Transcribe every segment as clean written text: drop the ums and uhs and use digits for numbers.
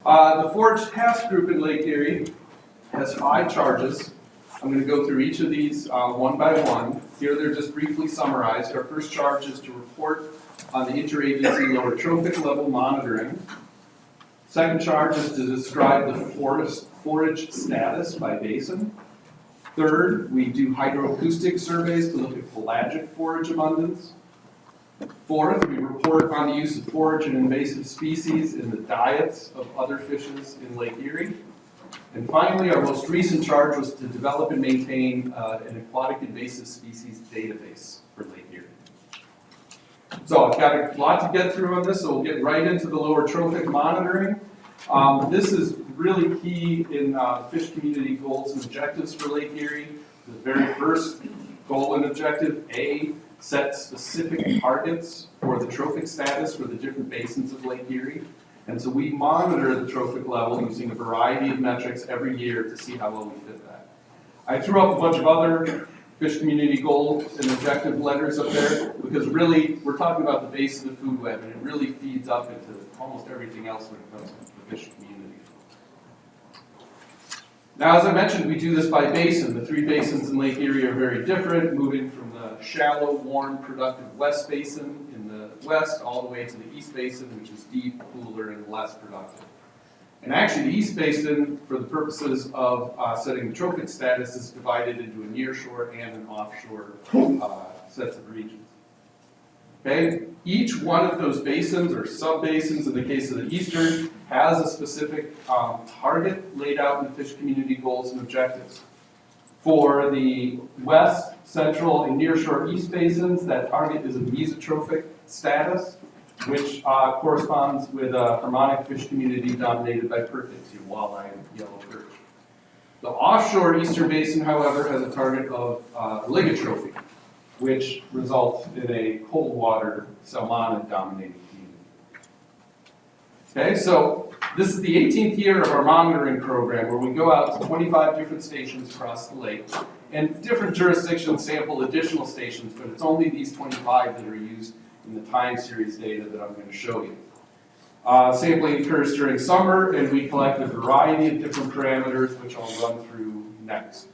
The Forage task group in Lake Erie has 5 charges. I'm going to go through each of these one by one. Here they're just briefly summarized. Our first charge is to report on the interagency lower trophic level monitoring. Second charge is to describe the forage status by basin. Third, we do hydroacoustic surveys to look at pelagic forage abundance. Fourth, we report on the use of forage and invasive species in the diets of other fishes in Lake Erie. And finally, our most recent charge was to develop and maintain an aquatic invasive species database for Lake Erie. So I've got a lot to get through on this, so we'll get right into the lower trophic monitoring. This is really key in fish community goals and objectives for Lake Erie. The very first goal and objective, A, set specific targets for the trophic status for the different basins of Lake Erie. And so we monitor the trophic level using a variety of metrics every year to see how well we fit that. I threw up a bunch of other fish community goal and objective letters up there because really we're talking about the base of the food web and it really feeds up into almost everything else when it comes to the fish community. Now, as I mentioned, we do this by basin. The 3 basins in Lake Erie are very different, moving from the shallow, warm, productive west basin in the west all the way to the east basin, which is deep, cooler, and less productive. And actually, the east basin, for the purposes of setting the trophic status, is divided into a nearshore and an offshore sets of regions. Okay? Each one of those basins, or sub-basins in the case of the eastern, has a specific target laid out in the fish community goals and objectives. For the west, central, and nearshore east basins, that target is a mesotrophic status, which corresponds with a harmonic fish community dominated by perches, your walleye and yellow perch. The offshore eastern basin, however, has a target of oligotrophy, which results in a cold water salmonid dominated community. Okay, so this is the 18th year of our monitoring program where we go out to 25 different stations across the lake, and different jurisdictions sample additional stations, but it's only these 25 that are used in the time series data that I'm going to show you. Sampling occurs during summer, and we collect a variety of different parameters, which I'll run through next.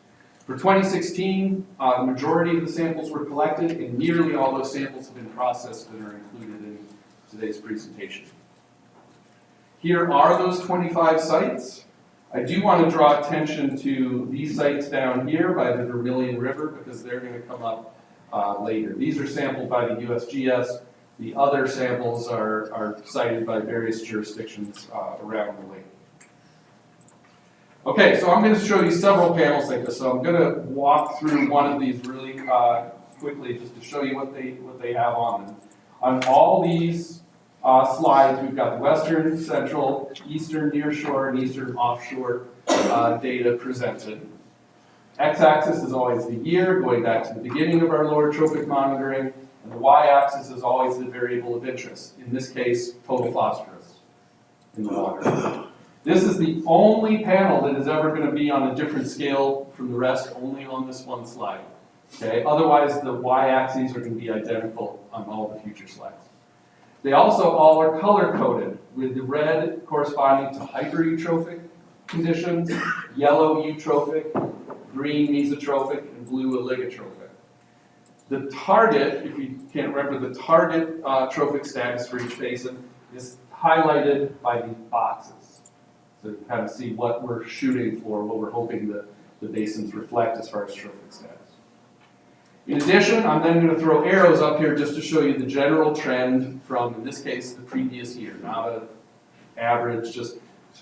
For 2016, the majority of the samples were collected, and nearly all those samples have been processed and are included in today's presentation. Here are those 25 sites. I do want to draw attention to these sites down here by the Vermilion River because they're going to come up later. These are sampled by the USGS. The other samples are cited by various jurisdictions around the lake. Okay, so I'm going to show you several panels like this. So I'm going to walk through one of these really quickly just to show you what they have on them. On all these slides, we've got the western, central, eastern nearshore, and eastern offshore data presented. X-axis is always the year, going back to the beginning of our lower trophic monitoring, and the y-axis is always the variable of interest. In this case, total phosphorus in the water. This is the only panel that is ever going to be on a different scale from the rest, only on this one slide. Okay? Otherwise, the y-axes are going to be identical on all the future slides. They also all are color-coded, with the red corresponding to hypereutrophic conditions, yellow eutrophic, green mesotrophic, and blue oligotrophic. The target, if you can't remember, the target trophic status for each basin is highlighted by these boxes. So you kind of see what we're shooting for, what we're hoping the basins reflect as far as trophic status. In addition, I'm then going to throw arrows up here just to show you the general trend from, in this case, the previous year, not an average, just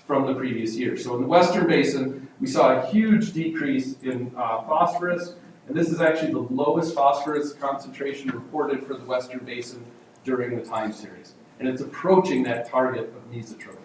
from the previous year. So in the western basin, we saw a huge decrease in phosphorus, and this is actually the lowest phosphorus concentration reported for the western basin during the time series. And it's approaching that target of mesotrophy.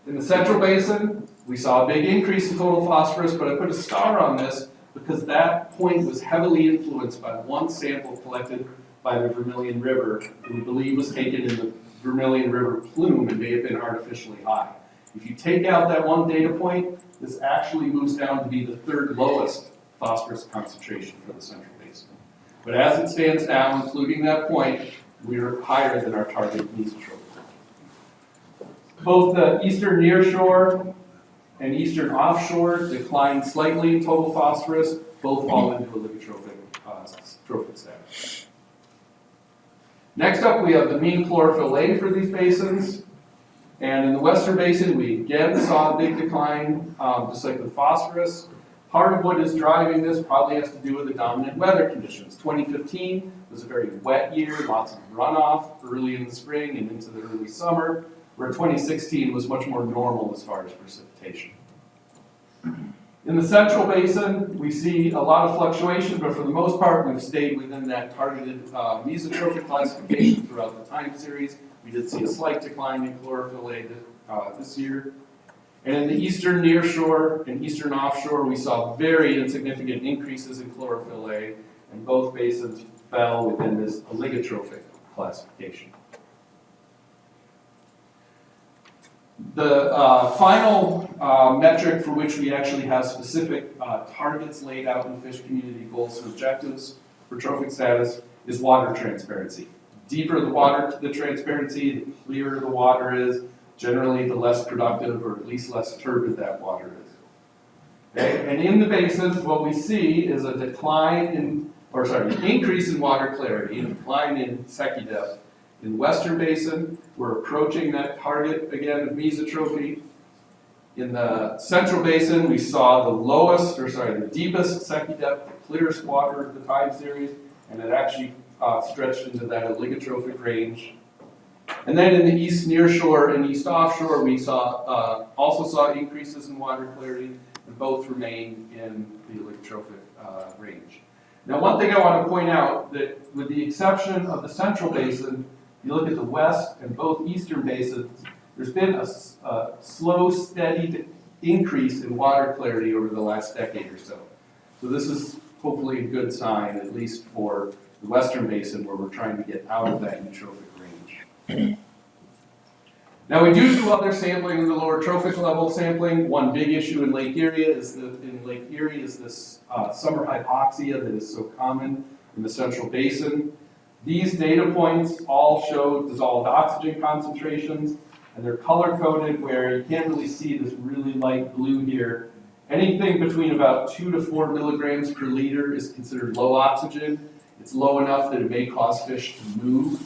In the central basin, we saw a big increase in total phosphorus, but I put a star on this because that point was heavily influenced by one sample collected by the Vermilion River that we believe was taken in the Vermilion River plume and may have been artificially high. If you take out that one data point, this actually moves down to be the 3rd lowest phosphorus concentration for the central basin. But as it stands now, including that point, we are higher than our target mesotroph. Both the eastern nearshore and eastern offshore declined slightly in total phosphorus, both fall into oligotrophic trophic status. Next up, we have the mean chlorophyll A for these basins. And in the western basin, we again saw a big decline, just like with phosphorus. Part of what is driving this probably has to do with the dominant weather conditions. 2015 was a very wet year, lots of runoff early in the spring and into the early summer, where 2016 was much more normal as far as precipitation. In the central basin, we see a lot of fluctuation, but for the most part, we've stayed within that targeted mesotrophic classification throughout the time series. We did see a slight decline in chlorophyll A this year. And in the eastern nearshore and eastern offshore, we saw very insignificant increases in chlorophyll A, and both basins fell within this oligotrophic classification. The final metric for which we actually have specific targets laid out in fish community goals and objectives for trophic status is water transparency. Deeper the transparency, the clearer the water is, generally the less productive or at least less turbid that water is. Okay? And in the basins, what we see is a increase in water clarity, a decline in secchi depth. In the western basin, we're approaching that target again of mesotrophy. In the central basin, we saw the deepest secchi depth, the clearest water of the time series, and it actually stretched into that oligotrophic range. And then in the east nearshore and east offshore, we also saw increases in water clarity, and both remain in the oligotrophic range. Now, one thing I want to point out, that with the exception of the central basin, if you look at the west and both eastern basins, there's been a slow, steady increase in water clarity over the last decade or so. So this is hopefully a good sign, at least for the western basin, where we're trying to get out of that eutrophic range. Now, we do other sampling in the lower trophic level sampling. One big issue in Lake Erie is this summer hypoxia that is so common in the central basin. These data points all show dissolved oxygen concentrations, and they're color-coded where you can't really see this really light blue here. Anything between about 2 to 4 milligrams per liter is considered low oxygen. It's low enough that it may cause fish to move.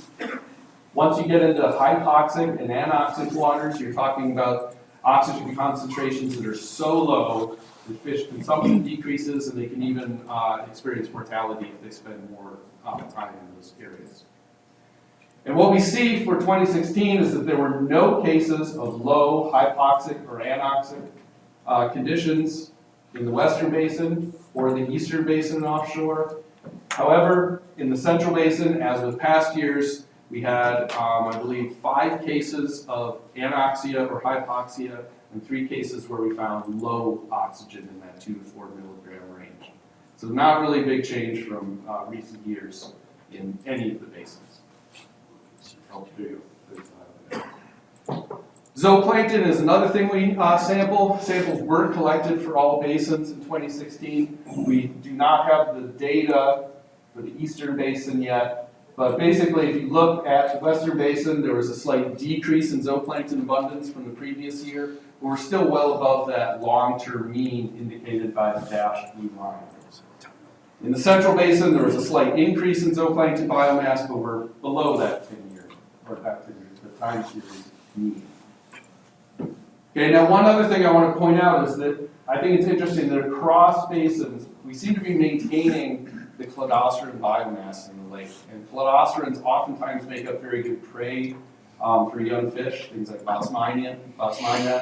Once you get into hypoxic and anoxic waters, you're talking about oxygen concentrations that are so low that fish consumption decreases, and they can even experience mortality if they spend more time in those areas. And what we see for 2016 is that there were no cases of low hypoxic or anoxic conditions in the western basin or the eastern basin offshore. However, in the central basin, as with past years, we had, I believe, 5 cases of anoxia or hypoxia and 3 cases where we found low oxygen in that 2 to 4 milligram range. So not really a big change from recent years in any of the basins. Zooplankton is another thing we sample. Samples were collected for all basins in 2016. We do not have the data for the eastern basin yet. But basically, if you look at the western basin, there was a slight decrease in zooplankton abundance from the previous year, but we're still well above that long-term mean indicated by the dashed blue line. In the central basin, there was a slight increase in zooplankton biomass, but we're below that 10-year, or that 10 years, the time series mean. Okay, now one other thing I want to point out is that I think it's interesting that across basins, we seem to be maintaining the cladoceran biomass in the lake. And cladocerans oftentimes make up very good prey for young fish, things like Bosmina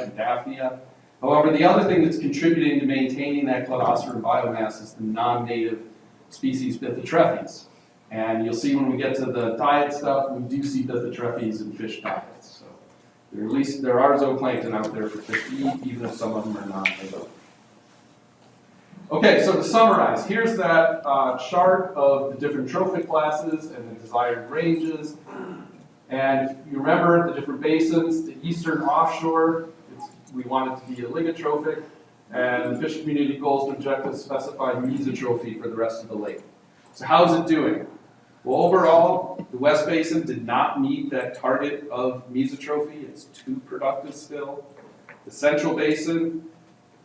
and Daphnia. However, the other thing that's contributing to maintaining that cladoceran biomass is the non-native species Bythotrephes. And you'll see when we get to the diet stuff, we do see Bythotrephes in fish diets. So there are zooplankton out there for fish to eat, even if some of them are non-native. Okay, so to summarize, here's that chart of the different trophic classes and the desired ranges. And if you remember the different basins, the eastern offshore, we want it to be oligotrophic, and the fish community goals and objectives specify mesotrophy for the rest of the lake. So how's it doing? Well, overall, the West Basin did not meet that target of mesotrophy. It's too productive still. The Central Basin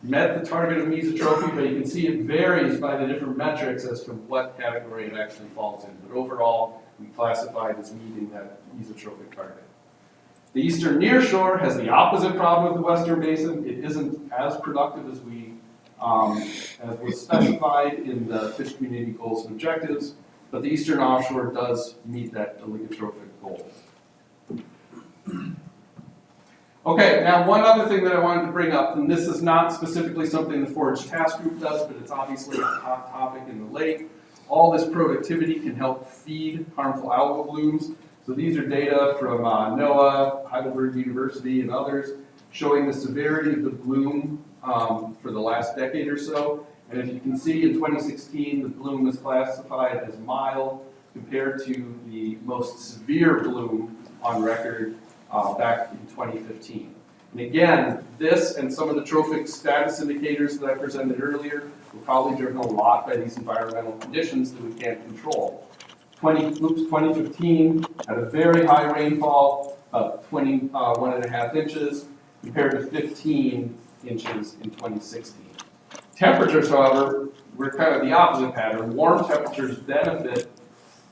met the target of mesotrophy, but you can see it varies by the different metrics as to what category it actually falls in. But overall, we classify it as meeting that mesotrophic target. The eastern nearshore has the opposite problem with the Western Basin. It isn't as productive as as was specified in the fish community goals and objectives, but the eastern offshore does meet that oligotrophic goal. Okay, now one other thing that I wanted to bring up, and this is not specifically something the Forage Task Group does, but it's obviously a hot topic in the lake. All this productivity can help feed harmful algal blooms. So these are data from NOAA, Heidelberg University, and others, showing the severity of the bloom for the last decade or so. And if you can see, in 2016, the bloom was classified as mild compared to the most severe bloom on record back in 2015. And again, this and some of the trophic status indicators that I presented earlier were probably driven a lot by these environmental conditions that we can't control. 2015 had a very high rainfall of 21.5 inches compared to 15 inches in 2016. Temperatures, however, were kind of the opposite pattern. Warm temperatures benefit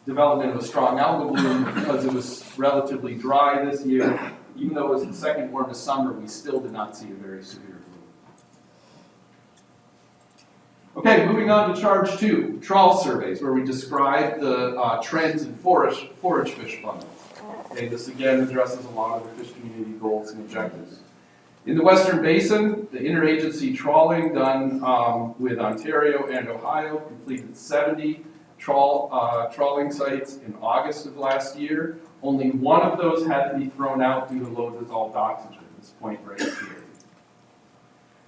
development of a strong algal bloom because it was relatively dry this year. Even though it was the second warmest summer, we still did not see a very severe bloom. Okay, moving on to charge 2, trawl surveys, where we describe the trends in forage fish abundance. Okay, this again addresses a lot of the fish community goals and objectives. In the Western Basin, the interagency trawling done with Ontario and Ohio completed 70 trawling sites in August of last year. Only one of those had to be thrown out due to low dissolved oxygen, this point right here.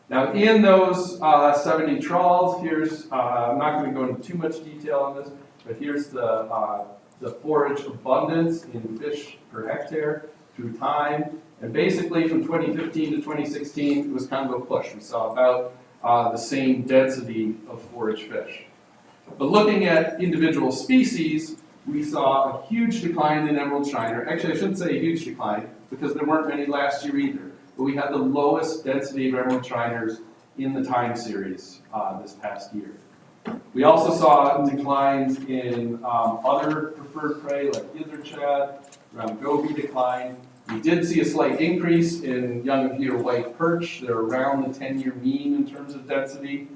Now in those 70 trawls, here's, I'm not going to go into too much detail on this, but here's the forage abundance in fish per hectare through time. And basically from 2015 to 2016, it was kind of a push. We saw about the same density of forage fish. But looking at individual species, we saw a huge decline in emerald shiner. Actually, I shouldn't say a huge decline, because there weren't many last year either. But we had the lowest density of emerald shiners in the time series this past year. We also saw declines in other preferred prey like gizzard shad, around goby decline. We did see a slight increase in young of year white perch. They're around the 10-year mean in terms of density.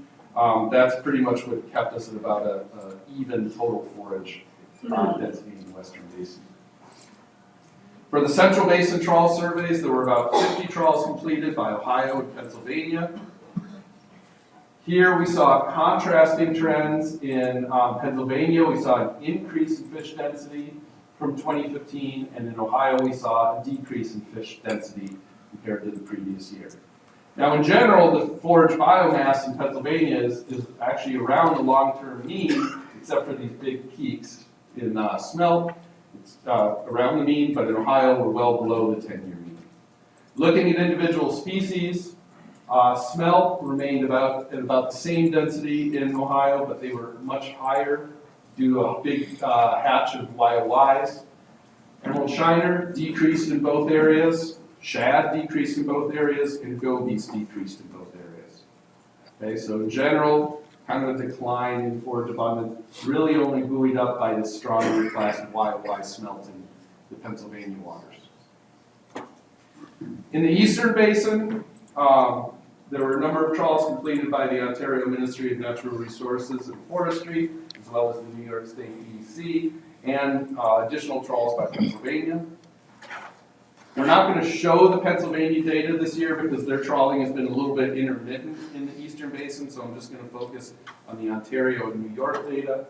That's pretty much what kept us at about an even total forage density in the Western Basin. For the Central Basin trawl surveys, there were about 50 trawls completed by Ohio and Pennsylvania. Here we saw contrasting trends in Pennsylvania. We saw an increase in fish density from 2015, and in Ohio we saw a decrease in fish density compared to the previous year. Now in general, the forage biomass in Pennsylvania is actually around the long-term mean, except for these big peaks in smelt. It's around the mean, but in Ohio we're well below the 10-year mean. Looking at individual species, smelt remained at about the same density in Ohio, but they were much higher due to a big hatch of YOYs. Emerald shiner decreased in both areas, shad decreased in both areas, and gobies decreased in both areas. Okay, so in general, kind of a decline in forage abundance, really only buoyed up by this stronger class of YOY smelt in the Pennsylvania waters. In the Eastern Basin, there were a number of trawls completed by the Ontario Ministry of Natural Resources and Forestry, as well as the New York State EDC, and additional trawls by Pennsylvania. We're not going to show the Pennsylvania data this year because their trawling has been a little bit intermittent in the Eastern Basin, so I'm just going to focus on the Ontario and New York data.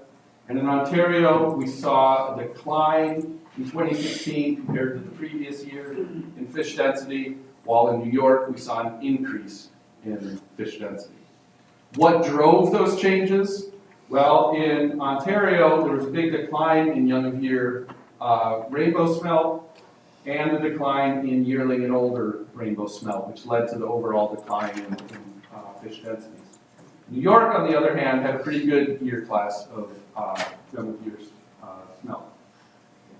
And in Ontario, we saw a decline in 2016 compared to the previous year in fish density, while in New York, we saw an increase in fish density. What drove those changes? Well, in Ontario, there was a big decline in young of year rainbow smelt, and a decline in yearling and older rainbow smelt, which led to the overall decline in fish densities. New York, on the other hand, had a pretty good year class of young of year smelt.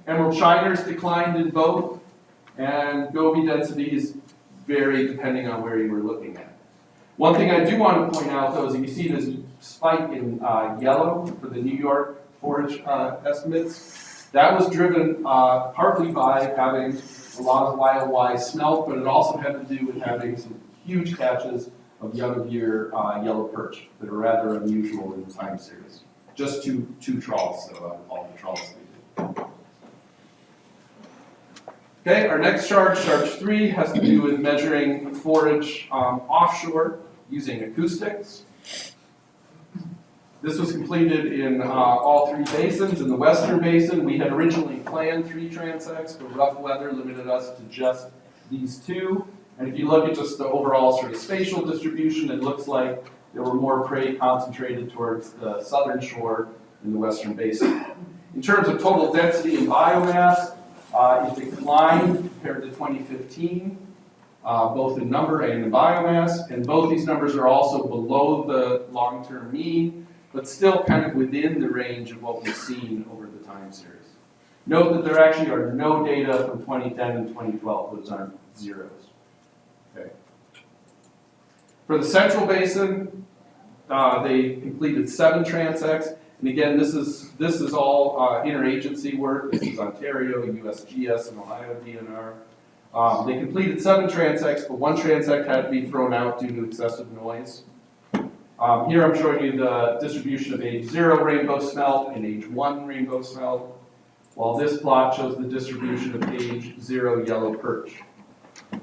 Emerald shiners declined in both, and goby densities vary depending on where you were looking at. One thing I do want to point out, though, is if you see this spike in yellow for the New York forage estimates, that was driven partly by having a lot of YOY smelt, but it also had to do with having some huge catches of young of year yellow perch that are rather unusual in the time series. Just two trawls, so out of all the trawls they did. Okay, our next charge 3, has to do with measuring forage offshore using acoustics. This was completed in all 3 basins. In the Western Basin, we had originally planned 3 transects, but rough weather limited us to just these 2. And if you look at just the overall sort of spatial distribution, it looks like there were more prey concentrated towards the southern shore in the Western Basin. In terms of total density and biomass, it declined compared to 2015, both in number and in biomass, and both these numbers are also below the long-term mean, but still kind of within the range of what we've seen over the time series. Note that there actually are no data from 2010 and 2012, those aren't zeros. Okay. For the Central Basin, they completed 7 transects. And again, this is all interagency work. This is Ontario, USGS, and Ohio DNR. They completed 7 transects, but 1 transect had to be thrown out due to excessive noise. Here I'm showing you the distribution of age 0 rainbow smelt and age 1 rainbow smelt, while this plot shows the distribution of age 0 yellow perch.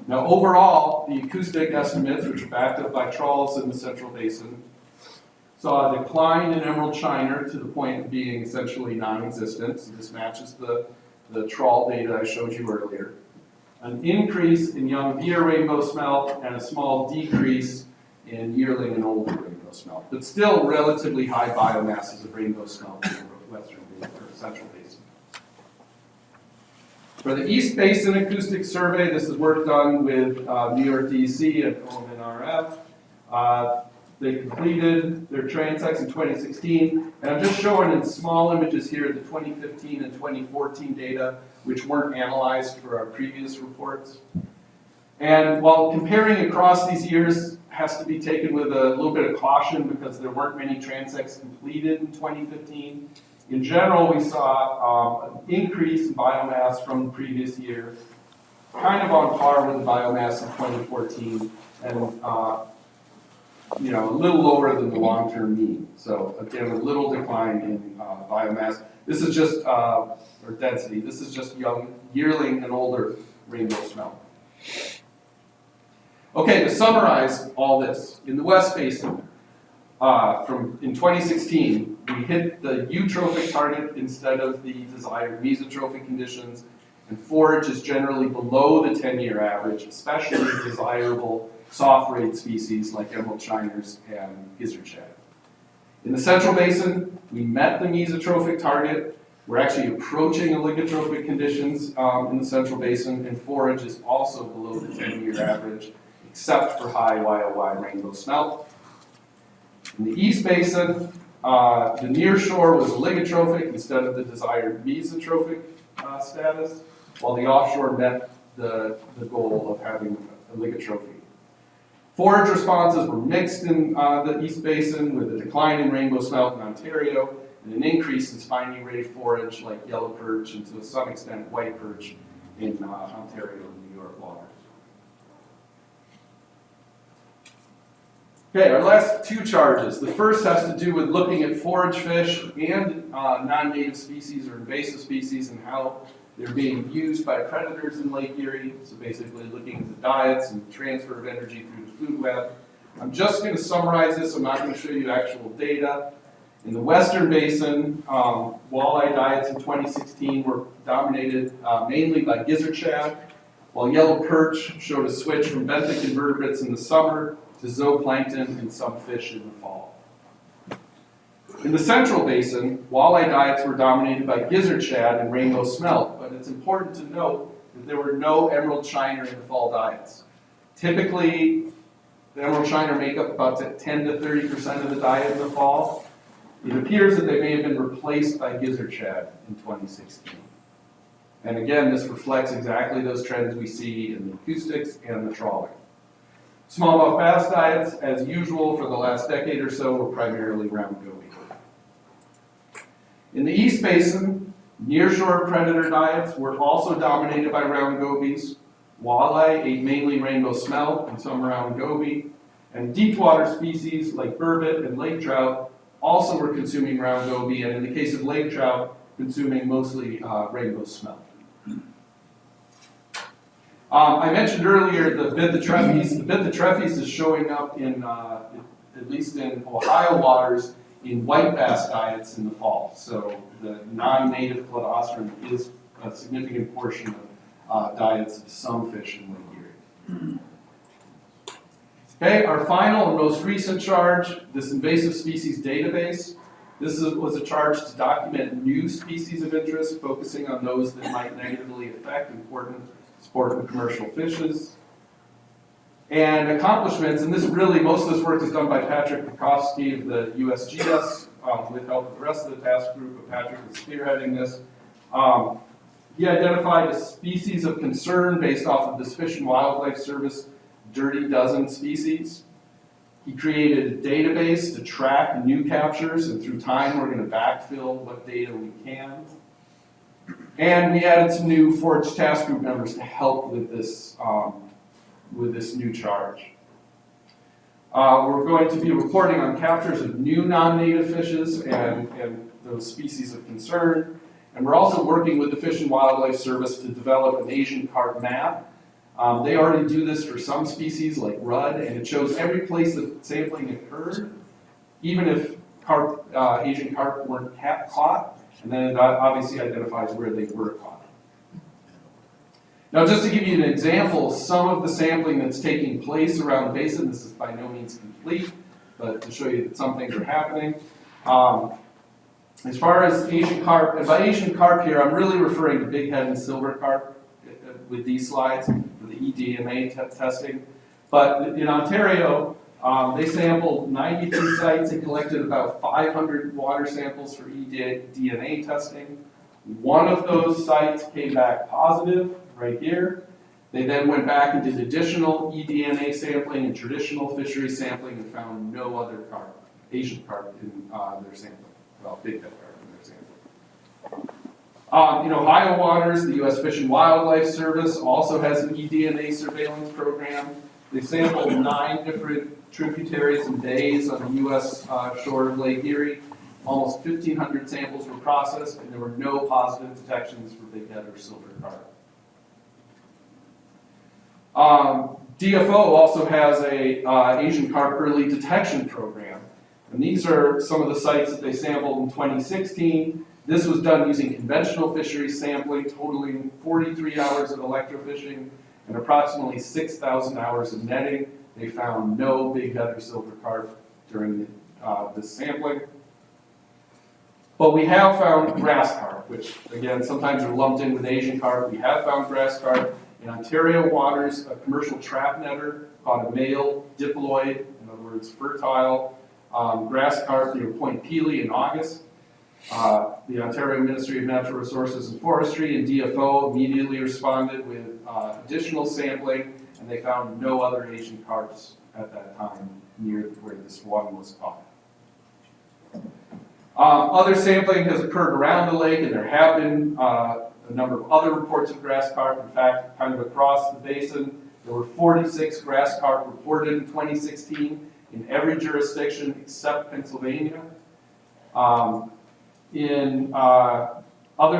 Now overall, the acoustic estimates, which are backed up by trawls in the Central Basin, saw a decline in emerald shiner to the point of being essentially non-existent. So this matches the trawl data I showed you earlier. An increase in young deer rainbow smelt and a small decrease in yearling and older rainbow smelt, but still relatively high biomasses of rainbow smelt in the Western Basin or Central Basin. For the East Basin Acoustic Survey, this is work done with New York DEC and OMNRF. They completed their transects in 2016, and I'm just showing in small images here the 2015 and 2014 data, which weren't analyzed for our previous reports. And while comparing across these years has to be taken with a little bit of caution because there weren't many transects completed in 2015, in general we saw an increase in biomass from the previous year, kind of on par with the biomass in 2014, and a little lower than the long-term mean. So again, a little decline in biomass. This is just, or density, this is just young, yearling and older rainbow smelt. Okay, to summarize all this, in the West Basin, in 2016, we hit the eutrophic target instead of the desired mesotrophic conditions, and forage is generally below the 10-year average, especially desirable soft-rate species like emerald shiners and gizzard shad. In the Central Basin, we met the mesotrophic target. We're actually approaching oligotrophic conditions in the Central Basin, and forage is also below the 10-year average, except for high YOY rainbow smelt. In the East Basin, the near shore was oligotrophic instead of the desired mesotrophic status, while the offshore met the goal of having oligotrophy. Forage responses were mixed in the East Basin, with a decline in rainbow smelt in Ontario and an increase in spiny ray forage like yellow perch and to some extent white perch in Ontario and New York waters. Okay, our last 2 charges. The first has to do with looking at forage fish and non-native species or invasive species and how they're being used by predators in Lake Erie. So basically looking at the diets and transfer of energy through the food web. I'm just going to summarize this. I'm not going to show you actual data. In the Western Basin, walleye diets in 2016 were dominated mainly by gizzard shad, while yellow perch showed a switch from benthic invertebrates in the summer to zooplankton and some fish in the fall. In the Central Basin, walleye diets were dominated by gizzard shad and rainbow smelt, but it's important to note that there were no emerald shiner in the fall diets. Typically, the emerald shiner make up about 10 to 30% of the diet in the fall. It appears that they may have been replaced by gizzard shad in 2016. And again, this reflects exactly those trends we see in the acoustics and the trawling. Smallmouth bass diets, as usual for the last decade or so, were primarily round goby. In the East Basin, nearshore predator diets were also dominated by round gobies. Walleye ate mainly rainbow smelt and some round goby, and deep water species like burbot and lake trout also were consuming round goby, and in the case of lake trout, consuming mostly rainbow smelt. I mentioned earlier the Bithytrephis. The Bithytrephis is showing up in, at least in Ohio waters, in white bass diets in the fall. So the non-native cladoceran is a significant portion of diets of some fish in Lake Erie. Okay, our final and most recent charge, this invasive species database. This was a charge to document new species of interest, focusing on those that might negatively affect important sport and commercial fishes. And accomplishments, and this really, most of this work is done by Patrick Bukowski of the USGS, with help of the rest of the task group, but Patrick is spearheading this. He identified a species of concern based off of this Fish and Wildlife Service Dirty Dozen species. He created a database to track new captures, and through time we're going to backfill what data we can. And we added some new Forage task group members to help with this new charge. We're going to be reporting on captures of new non-native fishes and those species of concern. And we're also working with the Fish and Wildlife Service to develop an Asian carp map. They already do this for some species like rudd, and it shows every place that sampling occurred, even if Asian carp weren't caught, and then it obviously identifies where they were caught. Now, just to give you an example, some of the sampling that's taking place around the basin, this is by no means complete, but to show you that some things are happening. As far as Asian carp, and by Asian carp here, I'm really referring to bighead and silver carp with these slides for the eDNA testing. But in Ontario, they sampled 93 sites and collected about 500 water samples for eDNA testing. One of those sites came back positive, right here. They then went back and did additional eDNA sampling and traditional fishery sampling and found no other carp, Asian carp in their sampling. Well, bighead carp in their sampling. In Ohio waters, the U.S. Fish and Wildlife Service also has an eDNA surveillance program. They sampled 9 different tributaries and bays on the U.S. shore of Lake Erie. Almost 1,500 samples were processed, and there were no positive detections for bighead or silver carp. DFO also has a Asian carp early detection program. And these are some of the sites that they sampled in 2016. This was done using conventional fisheries sampling, totaling 43 hours of electrofishing and approximately 6,000 hours of netting. They found no bighead or silver carp during this sampling. But we have found grass carp, which again, sometimes are lumped in with Asian carp. We have found grass carp. In Ontario waters, a commercial trap netter caught a male diploid, in other words, fertile grass carp near Point Pelee in August. The Ontario Ministry of Natural Resources and Forestry and DFO immediately responded with additional sampling, and they found no other Asian carps at that time near where this one was caught. Other sampling has occurred around the lake, and there have been a number of other reports of grass carp. In fact, kind of across the basin, there were 46 grass carp reported in 2016 in every jurisdiction except Pennsylvania. Other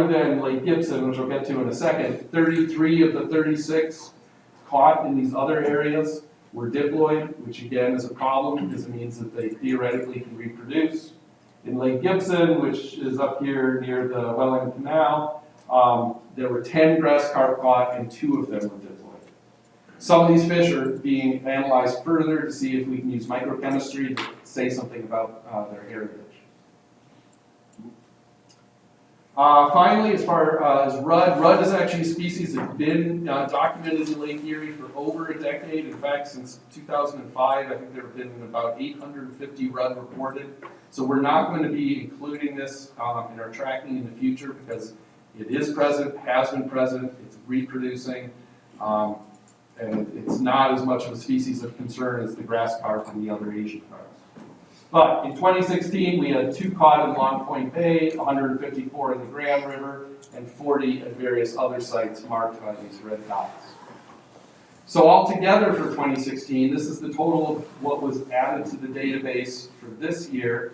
than Lake Gibson, which we'll get to in a second, 33 of the 36 caught in these other areas were diploid, which again is a problem because it means that they theoretically can reproduce. In Lake Gibson, which is up here near the Welland Canal, there were 10 grass carp caught and 2 of them were diploid. Some of these fish are being analyzed further to see if we can use microchemistry to say something about their heritage. Finally, as far as rudd is actually a species that's been documented in Lake Erie for over a decade. In fact, since 2005, I think there have been about 850 rudd reported. So we're not going to be including this in our tracking in the future because It is present, has been present, it's reproducing, and it's not as much of a species of concern as the grass carp and the other Asian carps. But in 2016, we had 2 caught in Long Point Bay, 154 in the Grand River, and 40 at various other sites marked by these red dots. So altogether for 2016, this is the total of what was added to the database for this year.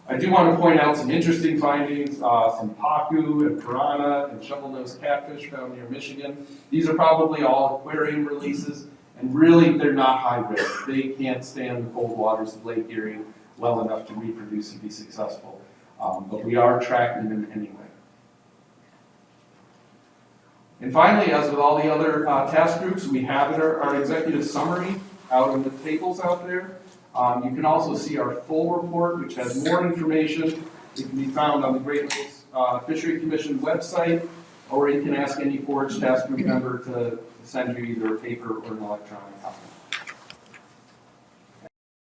I do want to point out some interesting findings, some pacu and piranha and shovel-nosed catfish found near Michigan. These are probably all aquarium releases, and really they're not high risk. They can't stand the cold waters of Lake Erie well enough to reproduce and be successful. But we are tracking them anyway. And finally, as with all the other task groups, we have in our executive summary out in the tables out there. You can also see our full report, which has more information. It can be found on the Great Lakes Fishery Commission website, or you can ask any Forage task group member to send you either a paper or an electronic copy.